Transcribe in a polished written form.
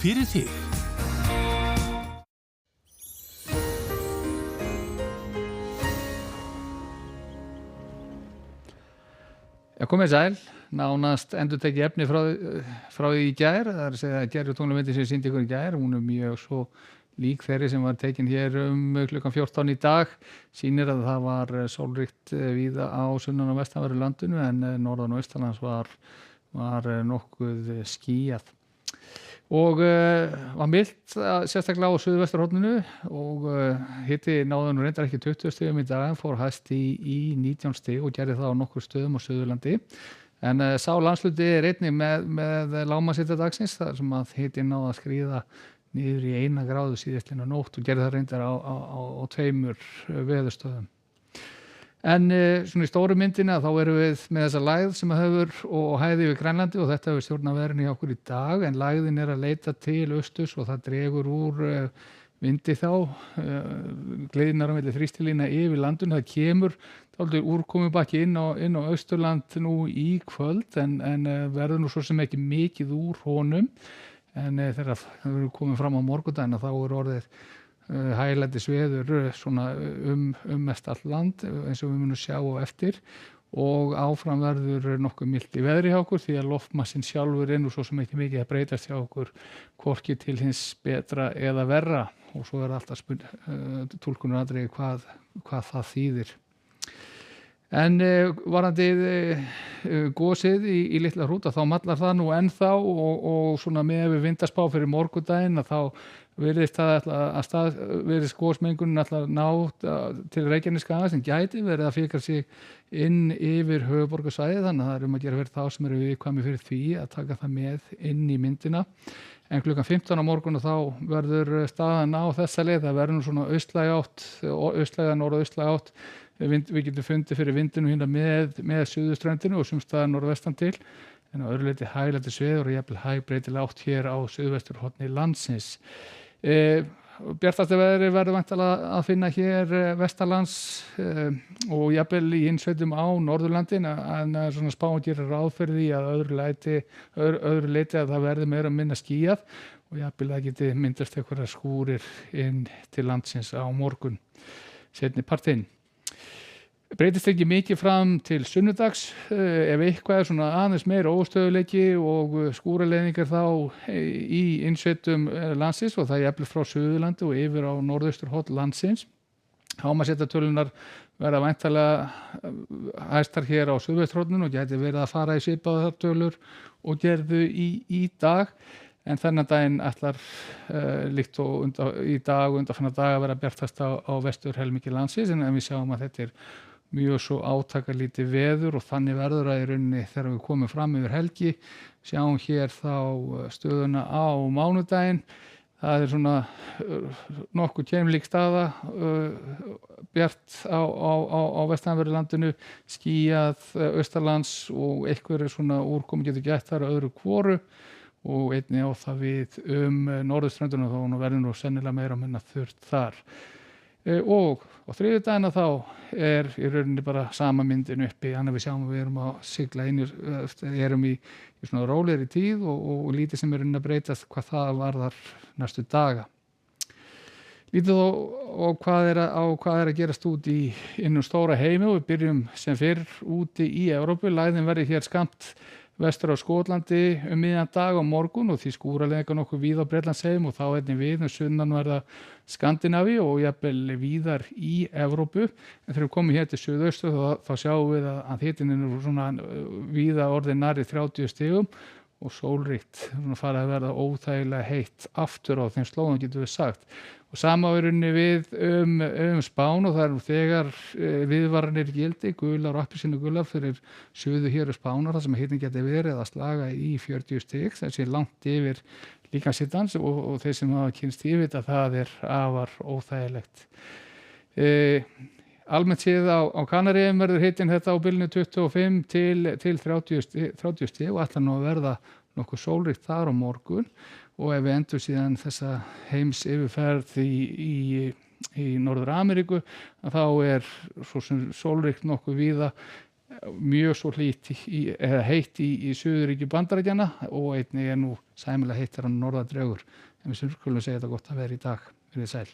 fyrir þig. Komið sæl, nánast endurtekið efni frá því í gær, það að segja að gerjutónlumyndin sem sýndi ykkur í gær, hún mjög svo lík þeirri sem var tekin hér klukkan 14 í dag, sýnir að það var sólríkt víða á sunnan og vestanverðu landinu en norðan og austanlands var nokkuð skýjað. Og var milt sérstaklega á suðvesturhorninu og hiti náði nú reyndar ekki 20 stigum í dag en fór hæst í 19 stig og gerði það á nokkur stöðum á Suðurlandi. En sá landshluti einnig með lágmarkshita dagsins þar sem að hiti náði að skríða niður í 1 gráðu síðastliðna nótt og gerði það reyndar á 2 veðurstöðum. En svona í stóru myndina þá erum við með þessa lægð sem hefur og hæði við Grænlandi og þetta hefur stjórnað veðrinu hjá okkur í dag en lægðin að leita til austurs og það dregur úr vindi þá, gleiðnar á milli þrýstilína yfir landinu, það kemur dálítið úrkomubakki inn á Austurland nú í kvöld en verður nú svo sem ekki mikið úr honum en þegar það verður komið fram á morgundaginn þá orðið hæglætis veður svona mest allt land eins og við munum sjá á eftir og áfram verður nokkuð milt í veðri hjá okkur því að loftmassin sjálfur nú svo sem ekki mikið að breytast hjá okkur hvorki til hins betra eða verra og svo alltaf túlkunaratriði hvað það þýðir. En varandi gosið í Litla Hrúta þá mallar það nú ennþá og svona með við vindaspá fyrir morgundaginn að þá virðist gosmengunin alltaf ná til Reykjaneskaga sem gæti verið að fikra sig inn yfir höfuðborgarsvæðið þannig að það að gera fyrir þá sem eru viðkvæmir fyrir því að taka það með inn í myndina. En klukkan 15 á morgun þá verður staðan á þessa leið, það verður nú svona austlæga norðaustlæga átt. Við getum fundið fyrir vindinu hérna með suðurströndinu og sumstaðar norðvestan til en á öðru leyti hæglætis veður og jafnvel hægbreytileg átt hér á suðvesturhorni landsins. Bjartasta veðri verður væntanlega að finna hér vestanlands og jafnvel í innsveitum á Norðurlandin en svona spáin gerir ráð fyrir því að öðru leyti að það verði meira og minna skýjað og jafnvel það geti myndast einhverjar skúrir inn til landsins á morgun seinni partinn. Breytist ekki mikið fram til sunnudags ef eitthvað svona aðeins meira óstöðuleiki og skúraleiðingar þá í innsveitum landsins og það jafnvel frá Suðurlandi og yfir á norðausturhorn landsins. Hámarkshitastölunar verða væntanlega hæstar hér á suðvesturhorninu og gæti verið að fara í svipaðar tölur og gerðu í dag en þennan daginn ætlar líkt og í dag og undanfarna daga verða bjartast á vesturhelmingi landsins en við sjáum að þetta mjög svo átakalítið veður og þannig verður að í rauninni þegar við komum fram yfir helgi sjáum hér þá stöðuna á mánudaginn það svona nokkuð keimlík staða bjart á vestanverðu landinu skýjað austanlands og einhverju svona úrkomu getur gætt þar öðru hvoru og einnig á það við norðurströndina þá verður nú sennilega meira og minna þurrt þar. Og á þriðjudaginn þá í rauninni bara sama myndin uppi þannig að við sjáum að við erum að sigla inn erum í svona rólegri tíð og lítið sem að breytast hvað það varðar næstu daga. Lítið á hvað að gerast út í innum stóra heimi og við byrjum sem fyrr úti í Evrópu, lægðin verði hér skammt vestur á Skotlandi miðjan dag á morgun og því skúraleiðingar nokkuð víða á Bretlandseyjum og þá einnig við sunnanverða Skandinavíu og jafnvel víðar í Evrópu. En þegar við komum hér til suðaustu þá sjáum við að hitinn svona víða orðið nærri 30 stigum og sólríkt farið að verða óþægilega heitt aftur á þeim slóðum getum við sagt. Og sama í rauninni við Spán og það nú þegar viðvaranir gildi, gular og appelsínugular fyrir suðu hér Spánar þar sem hitinn geti verið að slaga í 40 stig, þessi langt yfir líkamshitans og þeir sem hafa kynnst yfir að það afar óþægilegt. Almennt séð á Kanaríeyjum verður hitinn þetta á bilinu 25 til 30 stig og ætlar nú að verða nokkuð sólríkt þar á morgun og ef við endur síðan þessa heims yfirferð í Norður Ameríku þá svo sem sólríkt nokkuð víða mjög svo heitt í Suðuríki Bandaríkjanna og einnig nú sæmilega heitt þegar hann norðar dregur. En við skulum segja þetta gott að vera í dag. Verið sæl.